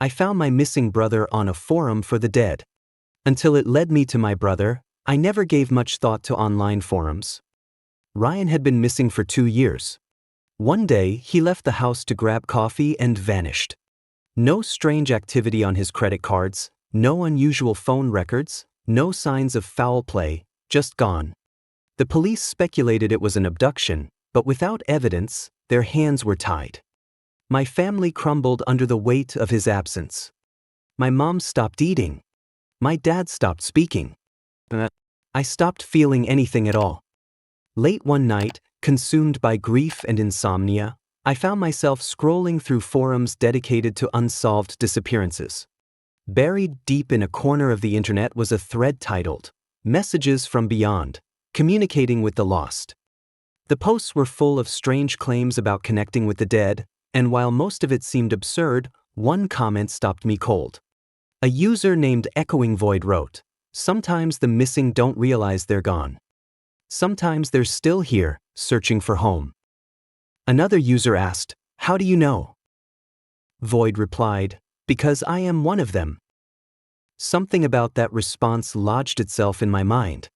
I found my missing brother on a forum for the dead. Until it led me to my brother, I never gave much thought to online forums. Ryan had been missing for 2 years. One day, he left the house to grab coffee and vanished. No strange activity on his credit cards, no unusual phone records, no signs of foul play, just gone. The police speculated it was an abduction, but without evidence, their hands were tied. My family crumbled under the weight of his absence. My mom stopped eating. My dad stopped speaking. I stopped feeling anything at all. Late one night, consumed by grief and insomnia, I found myself scrolling through forums dedicated to unsolved disappearances. Buried deep in a corner of the internet was a thread titled, "Messages from Beyond, Communicating with the Lost." The posts were full of strange claims about connecting with the dead, and while most of it seemed absurd, one comment stopped me cold. A user named Echoing Void wrote, "Sometimes the missing don't realize they're gone. Sometimes they're still here, searching for home." Another user asked, "How do you know?" Void replied, "Because I am one of them." Something about that response lodged itself in my mind.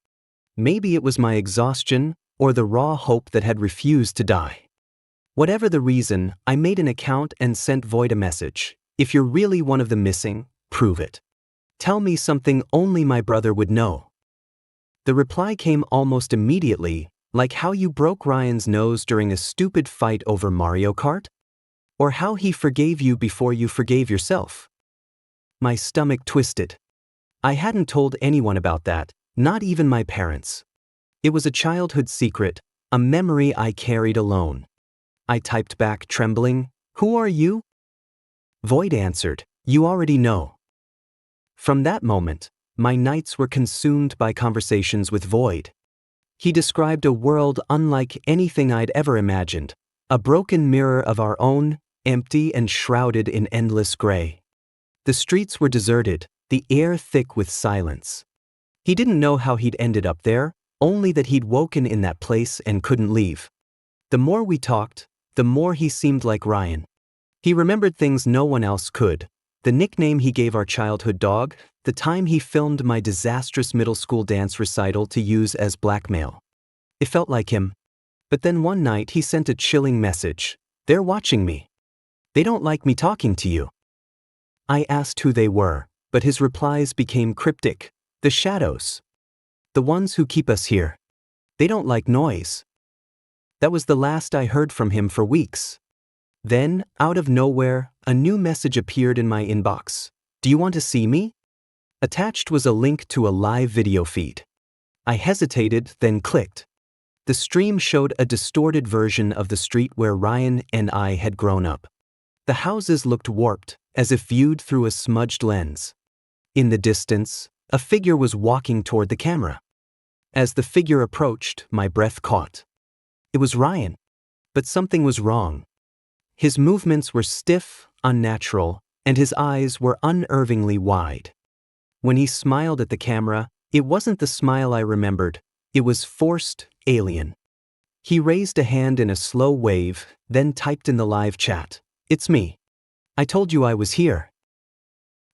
Maybe it was my exhaustion, or the raw hope that had refused to die. Whatever the reason, I made an account and sent Void a message. "If you're really one of the missing, prove it. Tell me something only my brother would know." The reply came almost immediately, like how you broke Ryan's nose during a stupid fight over Mario Kart? Or how he forgave you before you forgave yourself. My stomach twisted. I hadn't told anyone about that, not even my parents. It was a childhood secret, a memory I carried alone. I typed back, trembling, "Who are you?" Void answered, "You already know." From that moment, my nights were consumed by conversations with Void. He described a world unlike anything I'd ever imagined, a broken mirror of our own, empty and shrouded in endless gray. The streets were deserted, the air thick with silence. He didn't know how he'd ended up there, only that he'd woken in that place and couldn't leave. The more we talked, the more he seemed like Ryan. He remembered things no one else could. The nickname he gave our childhood dog, the time he filmed my disastrous middle school dance recital to use as blackmail. It felt like him. But then one night he sent a chilling message. "They're watching me. They don't like me talking to you." I asked who they were, but his replies became cryptic. "The shadows. The ones who keep us here. They don't like noise." That was the last I heard from him for weeks. Then, out of nowhere, a new message appeared in my inbox. "Do you want to see me?" Attached was a link to a live video feed. I hesitated, then clicked. The stream showed a distorted version of the street where Ryan and I had grown up. The houses looked warped, as if viewed through a smudged lens. In the distance, a figure was walking toward the camera. As the figure approached, my breath caught. It was Ryan. But something was wrong. His movements were stiff, unnatural, and his eyes were unnervingly wide. When he smiled at the camera, it wasn't the smile I remembered. It was forced, alien. He raised a hand in a slow wave, then typed in the live chat, "It's me. I told you I was here."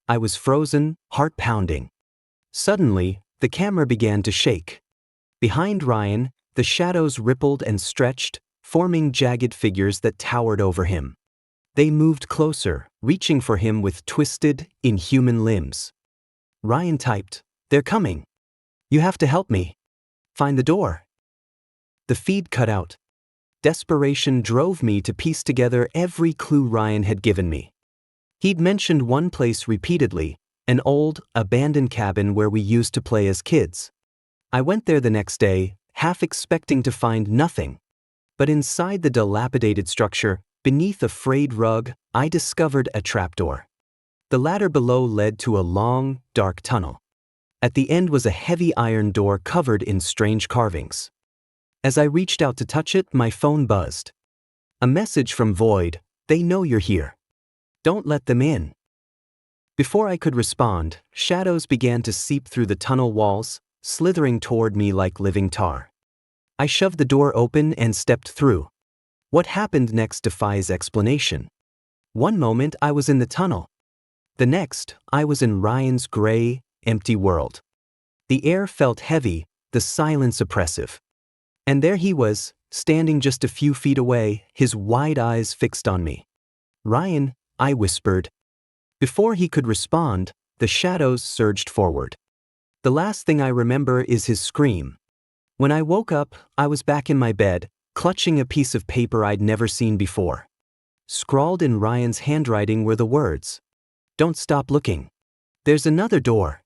I was frozen, heart pounding. Suddenly, the camera began to shake. Behind Ryan, the shadows rippled and stretched, forming jagged figures that towered over him. They moved closer, reaching for him with twisted, inhuman limbs. Ryan typed, "They're coming. You have to help me. Find the door." The feed cut out. Desperation drove me to piece together every clue Ryan had given me. He'd mentioned one place repeatedly, an old, abandoned cabin where we used to play as kids. I went there the next day, half expecting to find nothing. But inside the dilapidated structure, beneath a frayed rug, I discovered a trapdoor. The ladder below led to a long, dark tunnel. At the end was a heavy iron door covered in strange carvings. As I reached out to touch it, my phone buzzed. A message from Void, "They know you're here. Don't let them in." Before I could respond, shadows began to seep through the tunnel walls, slithering toward me like living tar. I shoved the door open and stepped through. What happened next defies explanation. One moment I was in the tunnel. The next, I was in Ryan's gray, empty world. The air felt heavy, the silence oppressive. And there he was, standing just a few feet away, his wide eyes fixed on me. "Ryan," I whispered. Before he could respond, the shadows surged forward. The last thing I remember is his scream. When I woke up, I was back in my bed, clutching a piece of paper I'd never seen before. Scrawled in Ryan's handwriting were the words, "Don't stop looking. There's another door."